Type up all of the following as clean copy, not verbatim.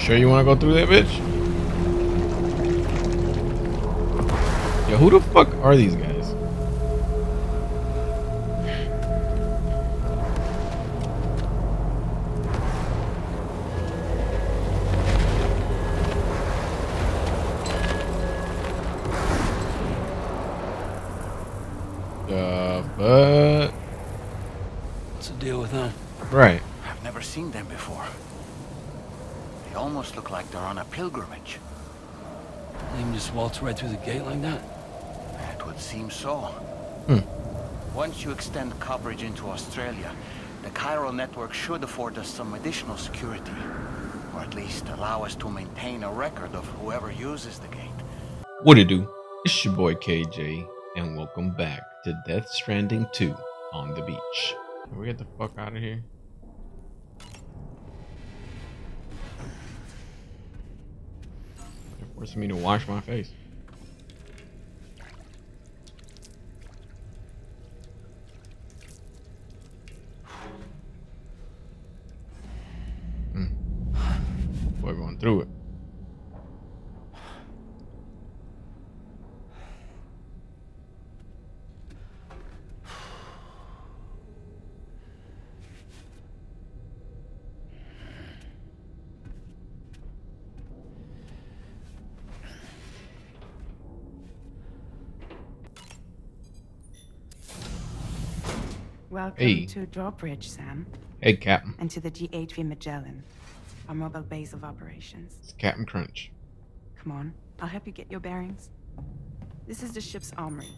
sure you want to go through that bitch? Yo, who the fuck are these guys? But what's the deal with them? right. I've never seen them before. They almost look like they're on a pilgrimage. They can just waltz right through the gate like that? It would seem so. Hmm. Once you extend coverage into Australia, the chiral network should afford us some additional security. Or at least allow us to maintain a record of whoever uses the gate. What it do? It's your boy KJ, and welcome back to Death Stranding 2 on the beach. Can we get the fuck out of here? They're forcing me to wash my face. Boy, going through it. Welcome to Drawbridge, Sam, Hey, Captain. and to the GHV Magellan, our mobile base of operations. It's Captain Crunch. Come on, I'll help you get your bearings. This is the ship's armory.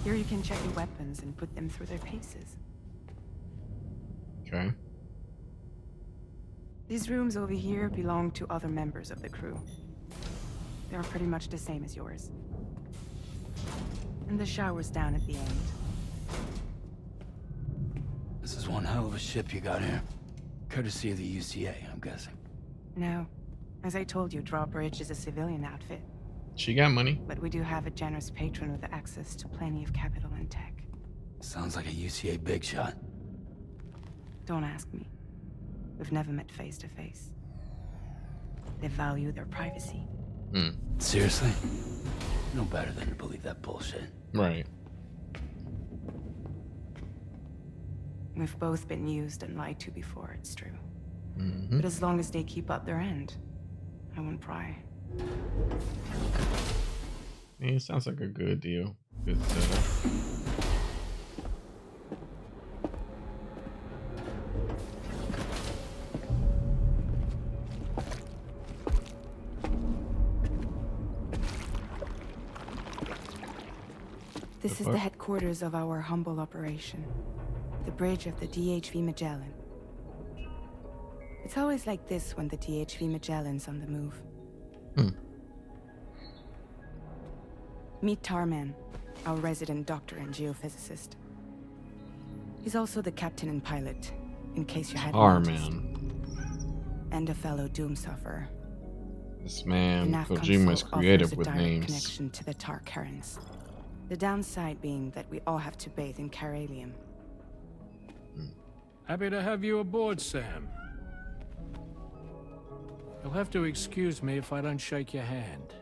Here you can check your weapons and put them through their paces. Okay. These rooms over here belong to other members of the crew. They're pretty much the same as yours. And the shower's down at the end. This is one hell of a ship you got here. Courtesy of the UCA, I'm guessing. No, as I told you, Drawbridge is a civilian outfit. She got money. But we do have a generous patron with access to plenty of capital and tech. Sounds like a UCA big shot. Don't ask me. We've never met face to face. They value their privacy. Seriously? No better than to believe that bullshit. Right. We've both been used and lied to before, it's true. Mm-hmm. But as long as they keep up their end, I won't pry. Yeah, it sounds like a good deal. Good setup. This is the headquarters of our humble operation. The bridge of the DHV Magellan. It's always like this when the DHV Magellan's on the move. Meet Tarman, our resident doctor and geophysicist. He's also the captain and pilot, in case you hadn't noticed. Tarman. And a fellow doom sufferer. This man, The Kojima, is console creative offers a with direct names. connection to the Tarkarans. The downside being that we all have to bathe in Caralium. Happy to have you aboard, Sam. You'll have to excuse me if I don't shake your hand.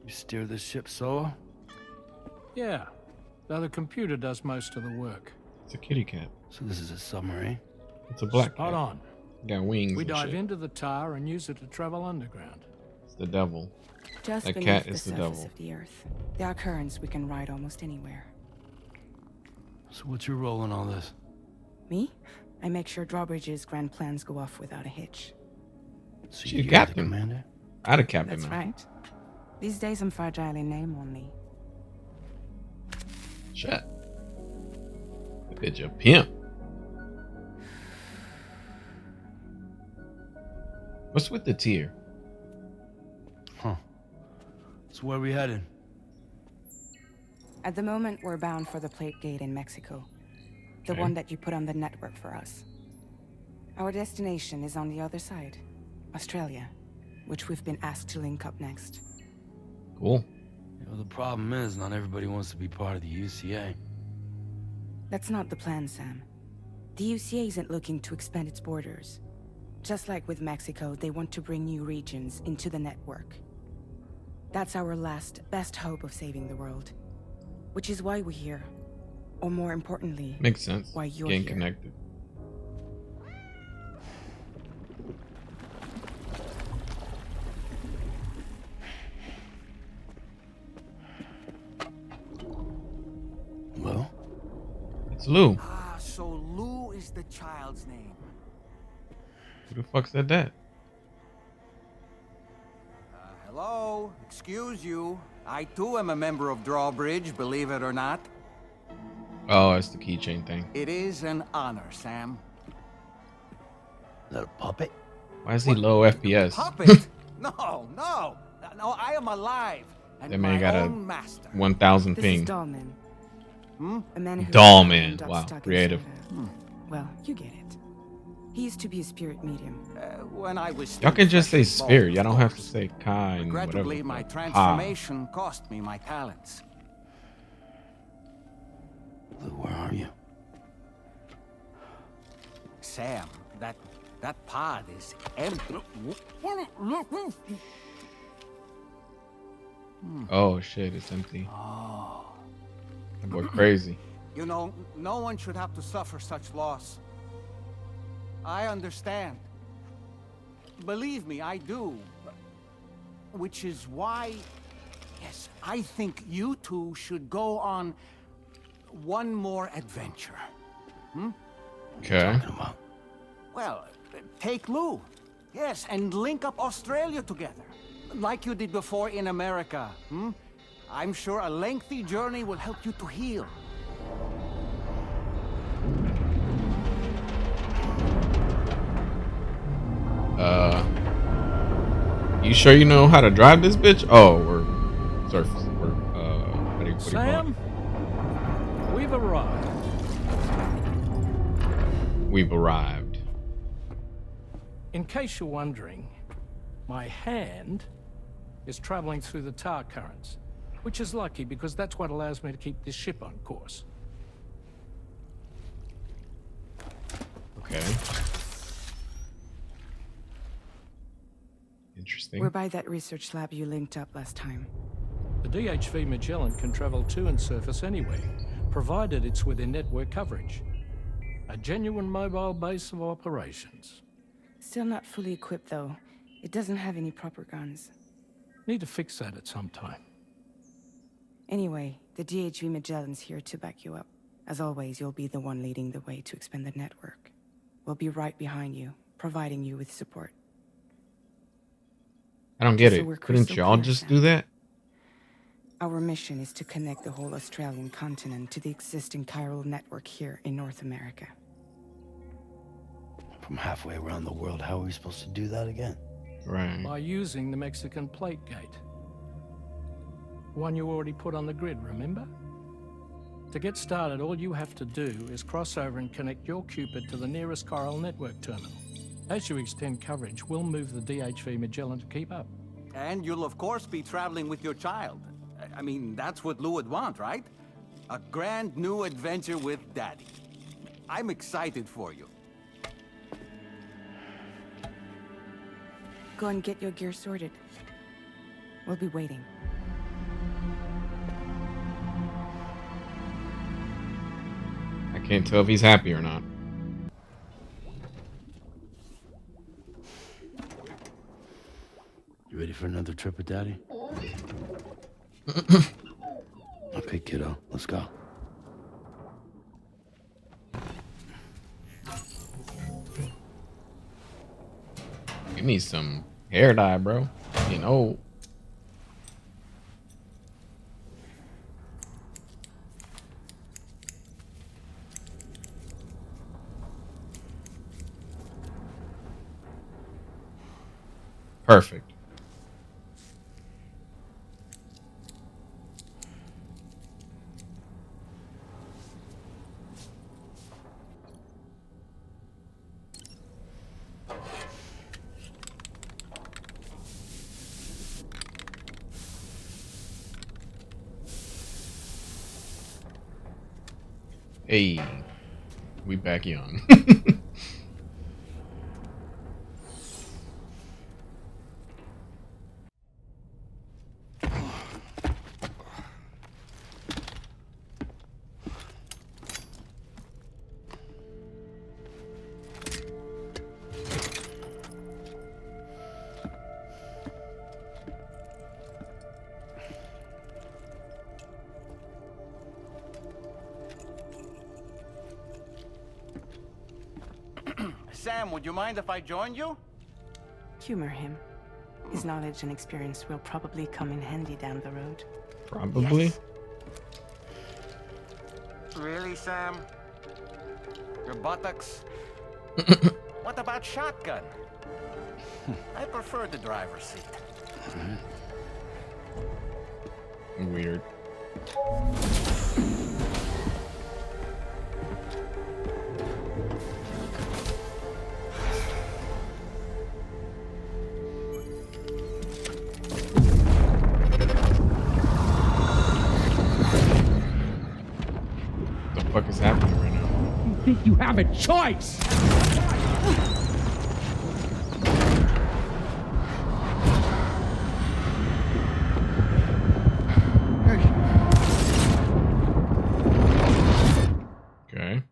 You steer this ship solo? Yeah, though the computer does most of the work. It's a kitty cat. So this is a submarine? It's a black Spot cat. on. Got wings We and dive shit. into the tar and use it to travel underground. It's the devil. Just That beneath cat the is the surface devil. of the Earth. There are currents we can ride almost anywhere. So what's your role in all this? Me? I make sure Drawbridge's grand plans go off without a hitch. So She's you're the captain. commander? I'd have captain That's now. right. These days I'm fragile in name only. Shut. The bitch a pimp. What's with the tier? Huh. So where are we headed? At the moment, we're bound for the Plate Gate in Mexico. The Okay. one that you put on the network for us. Our destination is on the other side, Australia, which we've been asked to link up next. Cool. You know, the problem is not everybody wants to be part of the UCA. That's not the plan, Sam. The UCA isn't looking to expand its borders. Just like with Mexico, they want to bring new regions into the network. That's our last, best hope of saving the world. Which is why we're here. Or more importantly, Makes sense. why you're Getting here. connected. Lou? It's Lou. Ah, so Lou is the child's name. Who the fuck said that? Hello? Excuse you. I too am a member of Drawbridge, believe it or not. Oh, it's the keychain thing. It is an honor, Sam. Is that a puppet? Why is he low FPS? Puppet? No, no. No, I am alive. And That man my got a own master. 1000 This ping. is Dollman. Hmm? A man who Dollman. got Wow, stuck creative. inside well, you get it. He used to be a spirit medium. When I was Y'all can just say still spirit. fresh Y'all and don't have to bold, say kind. Regrettably, Whatever. my Ah. transformation cost me my talents. Lou, where are you? Sam, that pod is empty. Oh shit, it's empty. Oh. That boy crazy. You know, no one should have to suffer such loss. I understand. Believe me, I do. Which is why, yes, I think you two should go on one more adventure. Okay. Talking about? Well, take Lou. Yes, and link up Australia together. Like you did before in America. I'm sure a lengthy journey will help you to heal. You sure you know how to drive this bitch? Oh, we're surface. We're what do you call it? Sam, we've arrived. We've arrived. In case you're wondering, my hand is traveling through the tar currents, which is lucky because that's what allows me to keep this ship on course. Okay. Interesting. We're by that research lab you linked up last time. The DHV Magellan can travel to and surface anywhere, provided it's within network coverage. A genuine mobile base of operations. Still not fully equipped, though. It doesn't have any proper guns. Need to fix that at some time. Anyway, the DHV Magellan's here to back you up. As always, you'll be the one leading the way to expand the network. We'll be right behind you, providing you with support. I don't get So it. we're Couldn't crystal y'all clear, just Sam. do that? Our mission is to connect the whole Australian continent to the existing chiral network here in North America. From halfway around the world, how are we supposed to do that again? Right. By using the Mexican plate gate. One you already put on the grid, remember? To get started, all you have to do is cross over and connect your Cupid to the nearest chiral network terminal. As you extend coverage, we'll move the DHV Magellan to keep up. And you'll of course be traveling with your child. I mean, that's what Lou would want, right? A grand new adventure with Daddy. I'm excited for you. Go and get your gear sorted. We'll be waiting. I can't tell if he's happy or not. You ready for another trip with Daddy? Okay, kiddo, let's go. Give me some hair dye, bro. Getting old. Perfect. Hey, we back young. Sam, would you mind if I joined you? Humor him. His knowledge and experience will probably come in handy down the road. Probably. Yes. Really, Sam? Your buttocks? What about shotgun? I prefer the driver's seat. Weird. What the fuck is happening right now? You think you have a choice? Okay.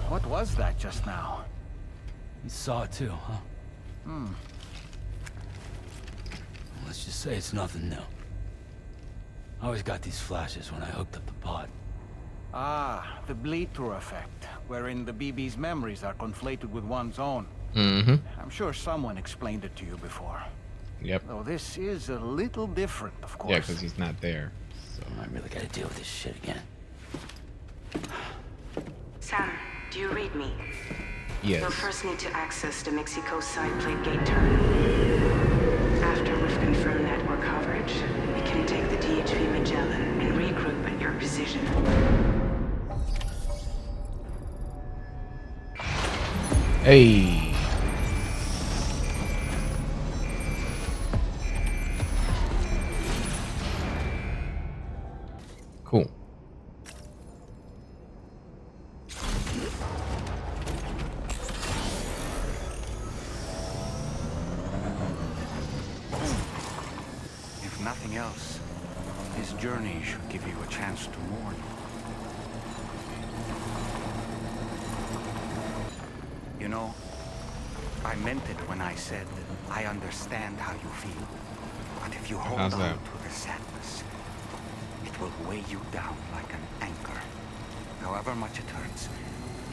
What was that just now? You saw it too, huh? Let's just say it's nothing new. I always got these flashes when I hooked up the pod. Ah, the bleed-through effect, wherein the BB's memories are conflated with one's own. Mm-hmm. I'm sure someone explained it to you before. Yep. Though this is a little different, of course. Yeah, because he's not there. So. I really gotta deal with this shit again. Sam, do you read me? Yes. You'll first need to access the Mexico side plate gate terminal. After we've confirmed network coverage, we can take the DHV Magellan and regroup at your position. Hey. Cool. If nothing else, this journey should give you a chance to mourn. You know, I meant it when I said I understand how you feel. But if you hold How's on that? to the sadness, it will weigh you down like an anchor. However much it hurts,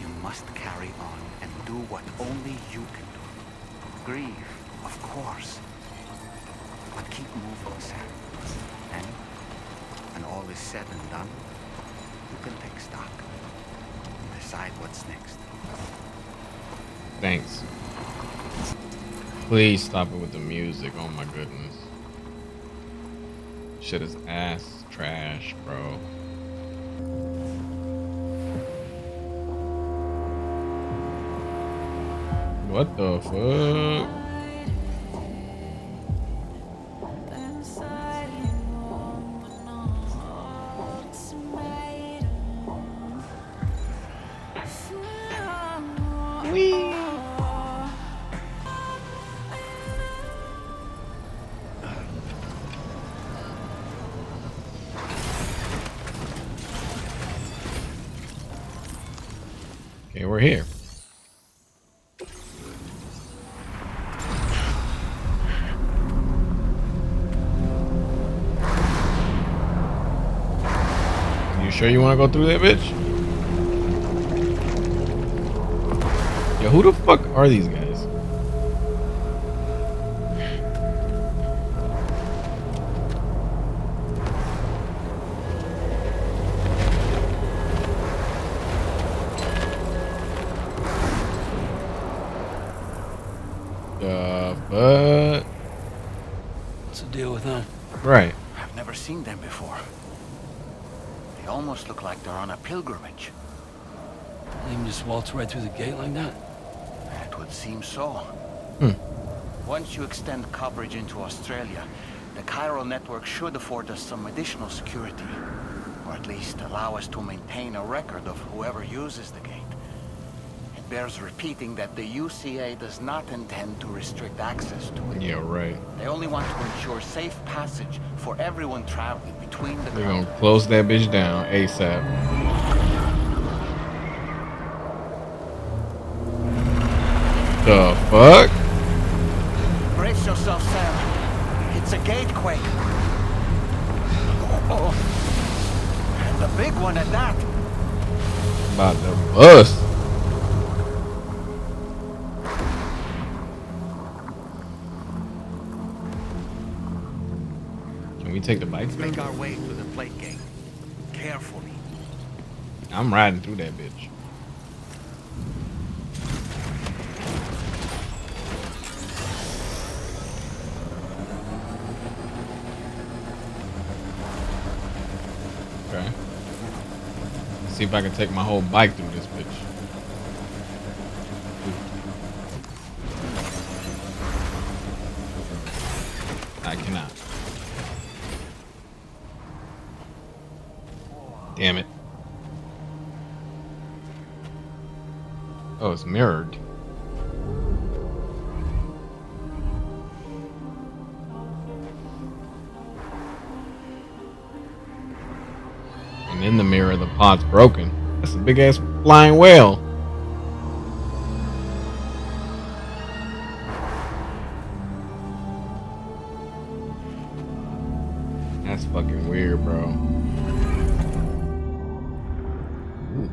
you must carry on and do what only you can do. Grieve, of course. But keep moving, Sam. And when all is said and done, you can take stock. Decide what's next. Thanks. Please stop it with the music. Oh my goodness. Shit is ass trash, bro. What the fuck? Okay, we're here. You sure you want to go through that bitch? Yo, who the fuck are these guys? But What's the deal with them? right. I've never seen them before. They almost look like they're on a pilgrimage. They can just waltz right through the gate like that? It would seem so. Once you extend coverage into Australia, the chiral network should afford us some additional security. Or at least allow us to maintain a record of whoever uses the gate. It bears repeating that the UCA does not intend to restrict access to it. Yeah, right. They only want to ensure safe passage for everyone traveling between the We're gonna continents. close that bitch down ASAP. The fuck? Brace yourself, Sam. It's a gatequake. Oh. And a big one at that. about to bust. Can we take the bike? Let's make our way to the plate gate. Carefully. I'm riding through that bitch. Okay. Let's see if I can take my whole bike through this bitch. I cannot. Damn it. Oh, it's mirrored. And in the mirror, the pod's broken. That's a big ass flying whale. That's fucking weird, bro. Ooh.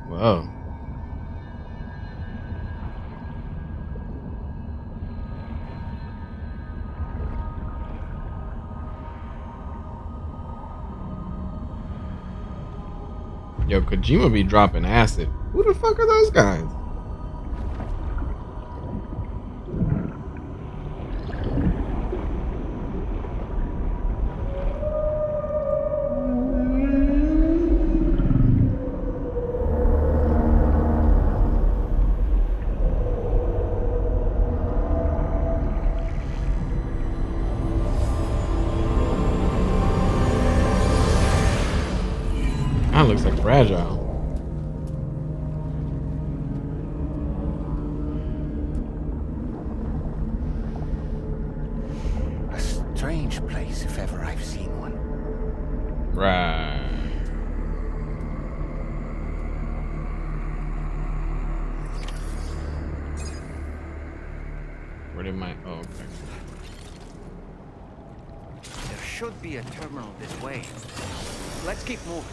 Whoa. Yo, Kojima be dropping acid. Who the fuck are those guys? That looks like fragile. A strange place if ever I've seen one. Right. Where did my... Oh, okay. There should be a terminal this way. Let's keep moving.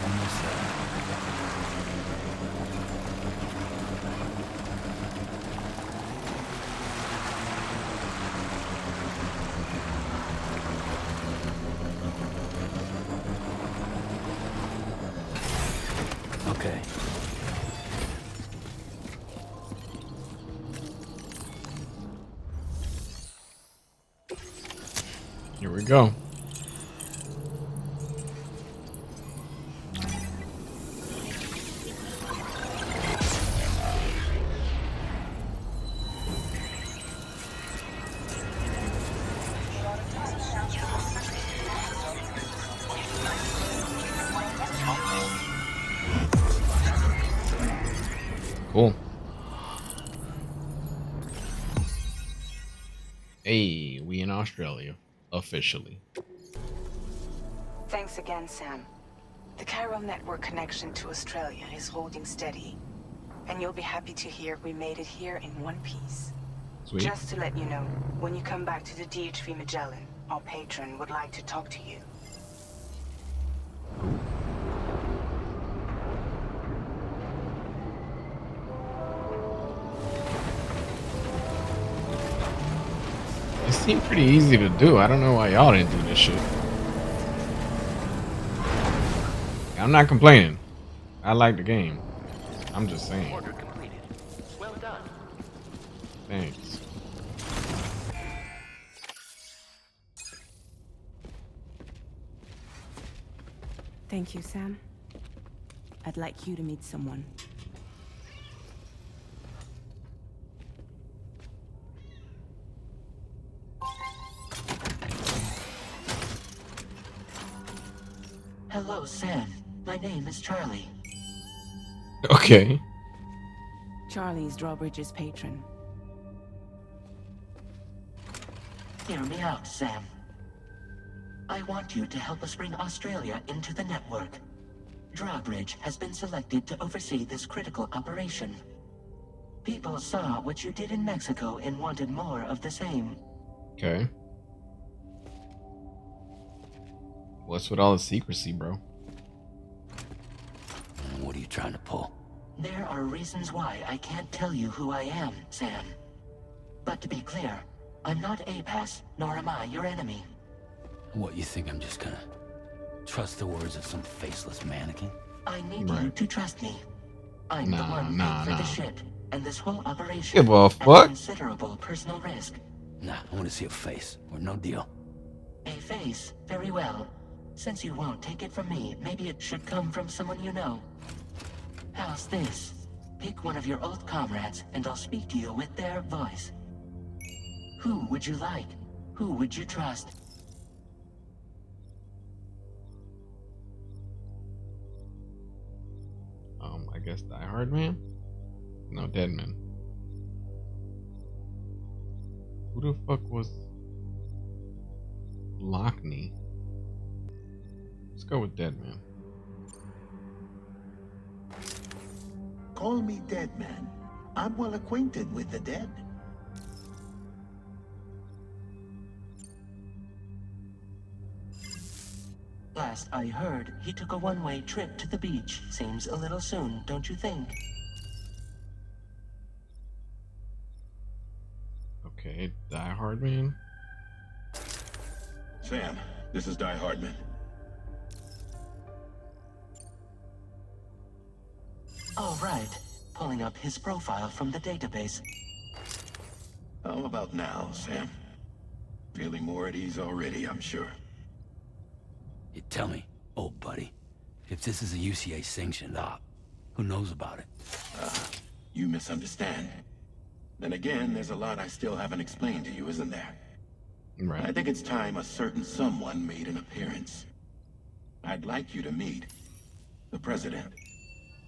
Almost there. Okay. Here we go. Cool. Hey, we in Australia. Officially. Thanks again, Sam. The chiral network connection to Australia is holding steady. And you'll be happy to hear we made it here in one piece. Sweet. Just to let you know, when you come back to the DHV Magellan, our patron would like to talk to you. It seemed pretty easy to do. I don't know why y'all didn't do this shit. I'm not complaining. I like the game. I'm just saying. Order completed. Well done. Thanks. Thank you, Sam. I'd like you to meet someone. Hello, Sam. My name is Charlie. Okay. Charlie's Drawbridge's patron. Hear me out, Sam. I want you to help us bring Australia into the network. Drawbridge has been selected to oversee this critical operation. People saw what you did in Mexico and wanted more of the same. Okay. What's with all the secrecy, bro? What are you trying to pull? There are reasons why I can't tell you who I am, Sam. But to be clear, I'm not APAS, nor am I your enemy. What, you think I'm just gonna trust the words of some faceless mannequin? I need you to trust me. I'm the one nah, paid for nah. the shit, and this whole operation Give a at fuck. considerable personal risk. Nah, I want to see a face, or no deal. A face, very well. Since you won't take it from me, maybe it should come from someone you know. How's this? Pick one of your old comrades, and I'll speak to you with their voice. Who would you like? Who would you trust? I guess Die Hard Man? No, Dead Man. Who the fuck was Lockney? Let's go with Dead Man. Call me Dead Man. I'm well acquainted with the dead. Last I heard, he took a one-way trip to the beach. Seems a little soon, don't you think? Okay, Die Hard Man. Sam, this is Die Hardman. All right. Pulling up his profile from the database. How about now, Sam? Feeling more at ease already, I'm sure. You tell me, old buddy, if this is a UCA sanctioned op, who knows about it? You misunderstand. Then again, there's a lot I still haven't explained to you, isn't there? I Right. think it's time a certain someone made an appearance. I'd like you to meet the president.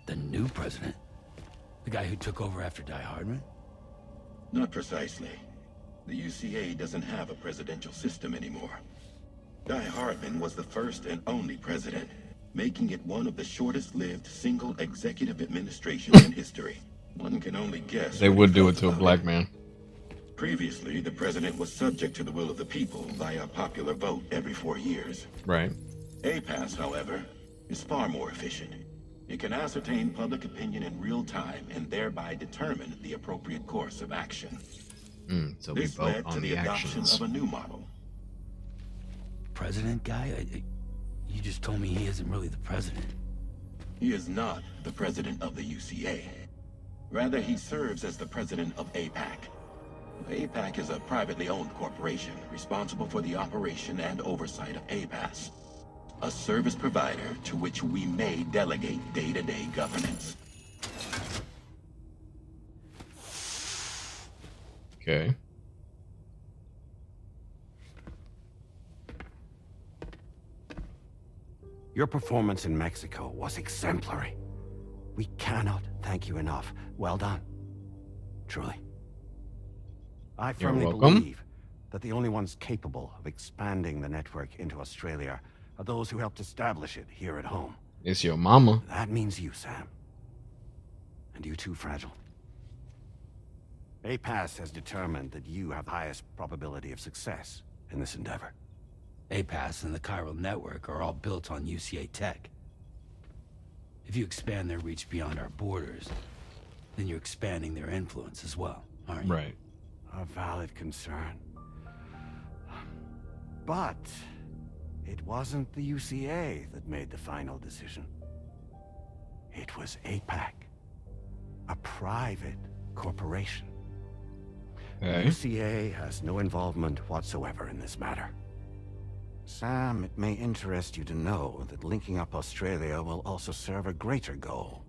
The new president? The guy who took over after Die Hardman? Not precisely. The UCA doesn't have a presidential system anymore. Die Hardman was the first and only president, making it one of the shortest-lived single executive administrations in history. One can only guess They what he would do felt it to a about black man. Previously, the president was subject to the will of the people via a popular vote every 4 years. Right. APAS, however, is far more efficient. It can ascertain public opinion in real time and thereby determine the appropriate course of action. So we This vote led to on the the adoption actions. of a new model. President guy? You just told me he isn't really the president. He is not the president of the UCA. Rather, he serves as the president of APAC. APAC is a privately owned corporation responsible for the operation and oversight of APAS, a service provider to which we may delegate day-to-day governance. Okay. Your performance in Mexico was exemplary. We cannot thank you enough. Well done. Truly. I firmly welcome. believe that the only ones capable of expanding the network into Australia are those who helped establish it here at home. It's your mama. That means you, Sam. And you too, Fragile. APAS has determined that you have the highest probability of success in this endeavor. APAS and the chiral network are all built on UCA tech. If you expand their reach beyond our borders, then you're expanding their influence as well, aren't you? Right. A valid concern. But it wasn't the UCA that made the final decision. It was APAC, a private corporation. Okay. The UCA has no involvement whatsoever in this matter. Sam, it may interest you to know that linking up Australia will also serve a greater goal.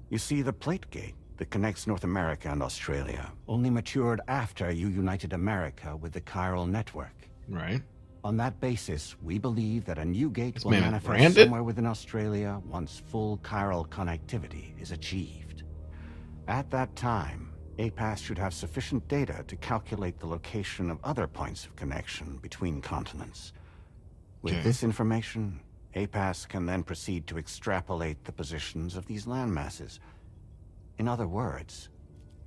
You see, the plate gate that connects North America and Australia only matured after you united America with the chiral network. Right. On that basis, we believe that a new gate This will man manifest branded? somewhere within Australia once full chiral connectivity is achieved. At that time, APAS should have sufficient data to calculate the location of other points of connection between continents. With Okay. this information, APAS can then proceed to extrapolate the positions of these landmasses. In other words,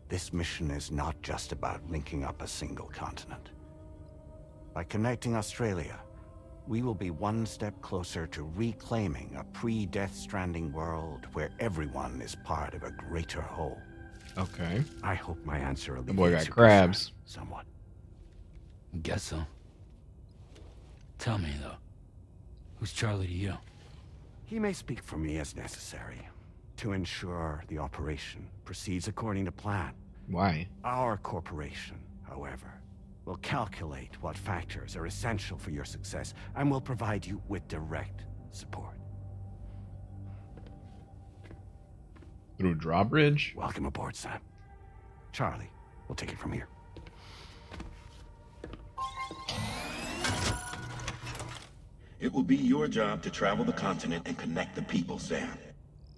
this mission is not just about linking up a single continent. By connecting Australia, we will be one step closer to reclaiming a pre-Death Stranding world where everyone is part of a greater whole. Okay. I hope my answer The boy got alleviates your crabs. concern somewhat. Guess so. Tell me, though. Who's Charlie to you? He may speak for me as necessary to ensure the operation proceeds according to plan. Why? Our corporation, however, will calculate what factors are essential for your success and will provide you with direct support. Through drawbridge? Welcome aboard, Sam. Charlie, we'll take it from here. It will be your job to travel the continent and connect the people, Sam.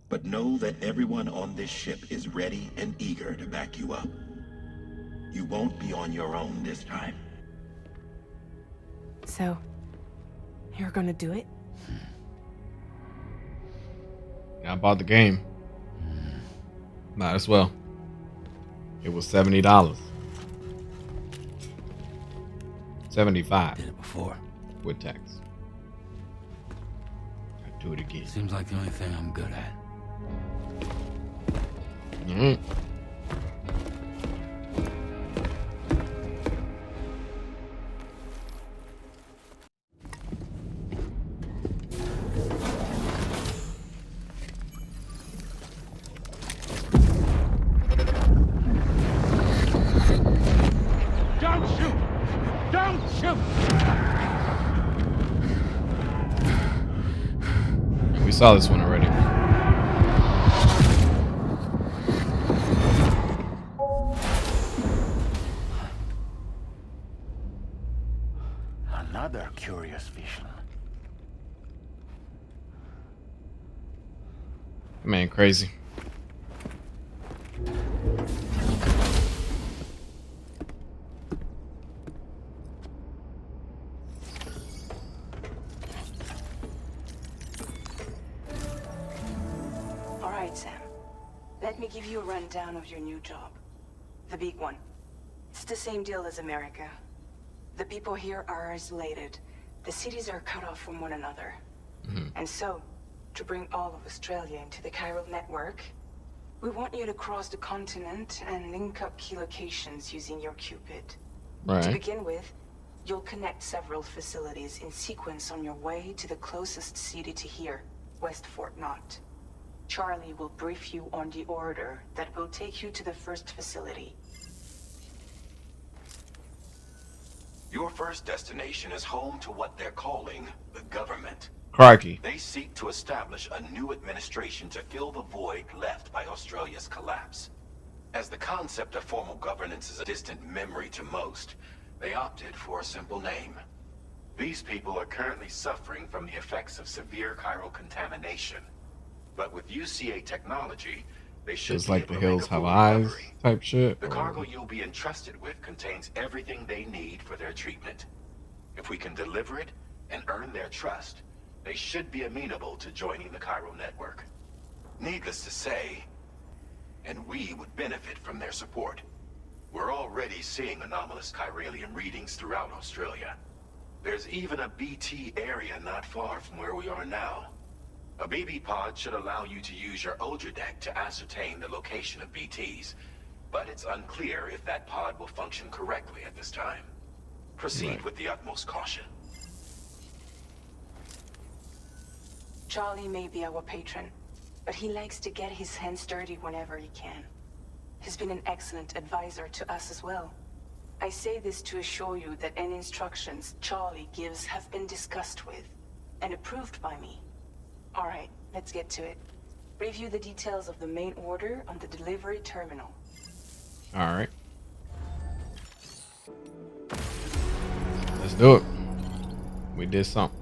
But know that everyone on this ship is ready and eager to back you up. You won't be on your own this time. So, you're gonna do it? I bought the game. Might as well. It was $70. 75 Did it before. with tax. I do it again. Seems like the only thing I'm good at. Mm. Don't shoot! Don't shoot! We saw this one already. Another curious vision. Man, crazy. All right, Sam. Let me give you a rundown of your new job. The big one. It's the same deal as America. The people here are isolated. The cities are cut off from one another. And so, to bring all of Australia into the chiral network, we want you to cross the continent and link up key locations using your Cupid. To Right. begin with, you'll connect several facilities in sequence on your way to the closest city to here, West Fort Knott. Charlie will brief you on the order that will take you to the first facility. Your first destination is home to what they're calling the government. Crikey. They seek to establish a new administration to fill the void left by Australia's collapse. As the concept of formal governance is a distant memory to most, they opted for a simple name. These people are currently suffering from the effects of severe chiral contamination. But with UCA technology, they should It's be like able the to make hills a have full eyes recovery. type shit. The or- cargo you'll be entrusted with contains everything they need for their treatment. If we can deliver it and earn their trust, they should be amenable to joining the chiral network. Needless to say, and we would benefit from their support. We're already seeing anomalous chiralium readings throughout Australia. There's even a BT area not far from where we are now. A BB pod should allow you to use your Ultra deck to ascertain the location of BTs, but it's unclear if that pod will function correctly at this time. Proceed Right. with the utmost caution. Charlie may be our patron, but he likes to get his hands dirty whenever he can. He's been an excellent advisor to us as well. I say this to assure you that any instructions Charlie gives have been discussed with and approved by me. All right, let's get to it. Review the details of the main order on the delivery terminal. All right. Let's do it. We did something.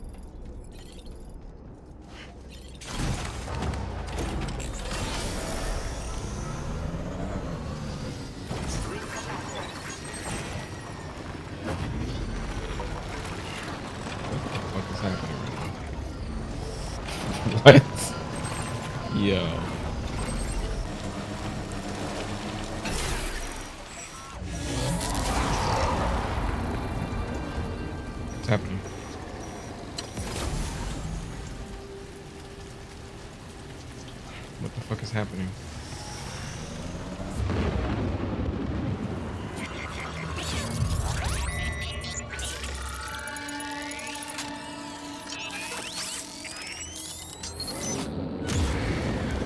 What is happening right now? What? Yo. happening?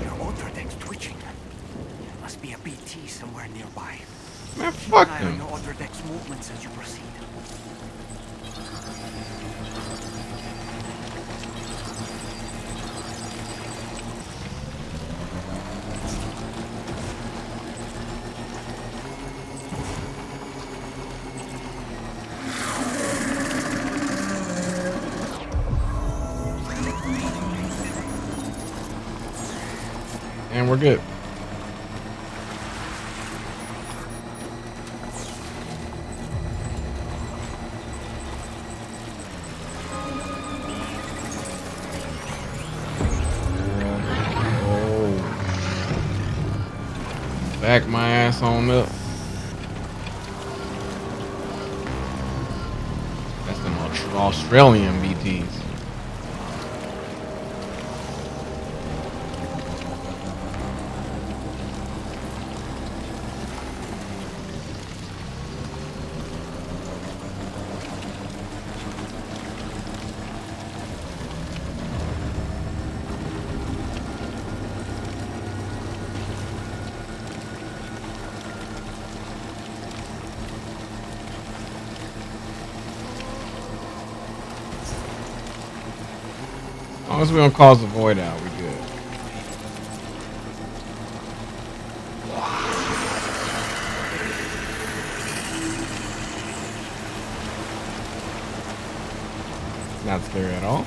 Your auto deck's twitching. Must be a BT somewhere nearby. Man, Keep fuck an eye on them. your auto deck's movements as you proceed. And we're good. Back my ass on up. That's them Australian BTs. As long as we don't cause the void out, we good. Not scary at all.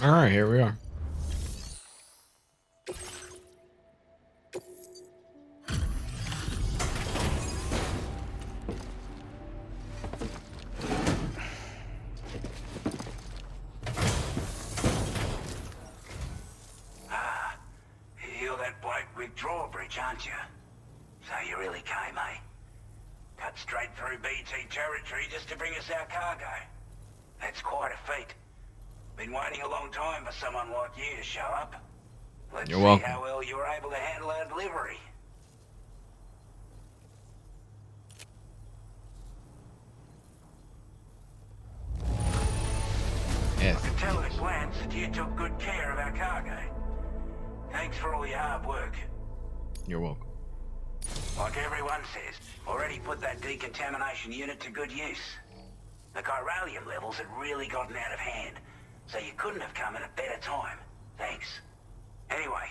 All right, here we are. You're that bloke with drawbridge, aren't you? So you really came, eh? Cut straight through BT territory just to bring us our cargo. That's quite a feat. Been waiting a long time for someone like you to show up. Let's You're see welcome. how well you were able to handle our delivery. Yes. I can tell at a glance that you took good care of our cargo. Thanks for all your hard work. You're welcome. Like everyone says, already put that decontamination unit to good use. The chiralium levels had really gotten out of hand, so you couldn't have come at a better time. Thanks. Anyway,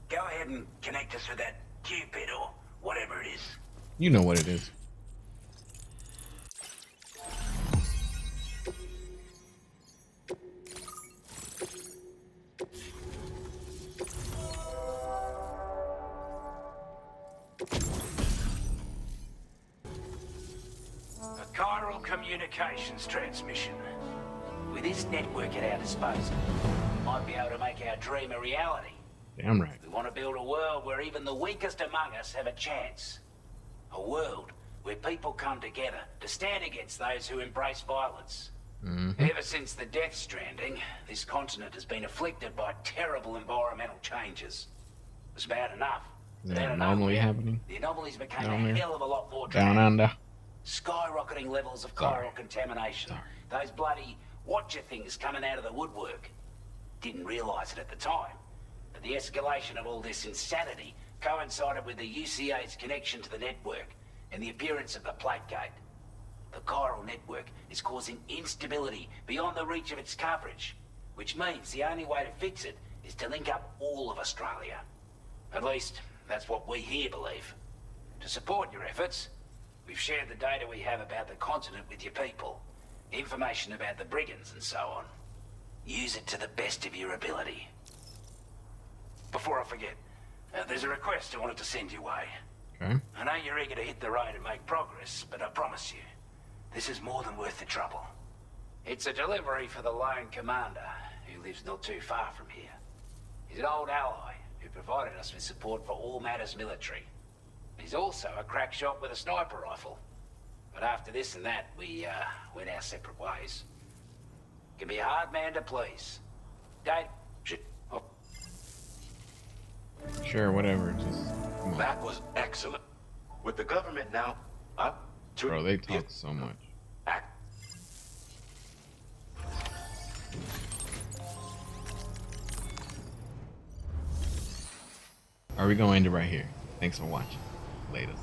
go ahead and connect us with that Cupid or whatever it is. You know what it is. A chiral communications transmission. With this network at our disposal, we might be able to make our dream a reality. Damn right. We want to build a world where even the weakest among us have a chance. A world where people come together to stand against those who embrace violence. Ever since the Death Stranding, this continent has been afflicted by terrible environmental changes. It's bad enough. Is that normally happening? The anomalies became Down a there? hell of a lot more Down dramatic. under. Skyrocketing levels of Sorry. chiral contamination. Sorry. Those bloody watcher things coming out of the woodwork. Didn't realize it at the time, but the escalation of all this insanity coincided with the UCA's connection to the network and the appearance of the plate gate. The chiral network is causing instability beyond the reach of its coverage, which means the only way to fix it is to link up all of Australia. At least, that's what we here believe. To support your efforts, we've shared the data we have about the continent with your people, information about the brigands and so on. Use it to the best of your ability. Before I forget, there's a request I wanted to send your way. Okay. I know you're eager to hit the road and make progress, but I promise you, this is more than worth the trouble. It's a delivery for the lone commander, who lives not too far from here. He's an old ally who provided us with support for all matters military. He's also a crack shot with a sniper rifle. But after this and that, we went our separate ways. Can be a hard man to please. Dave, shit. Oh. Sure, whatever. Just come on. That was excellent. With the government now up to... Bro, they talk so much. Act. Are we going to end it right here? Thanks for watching. Later.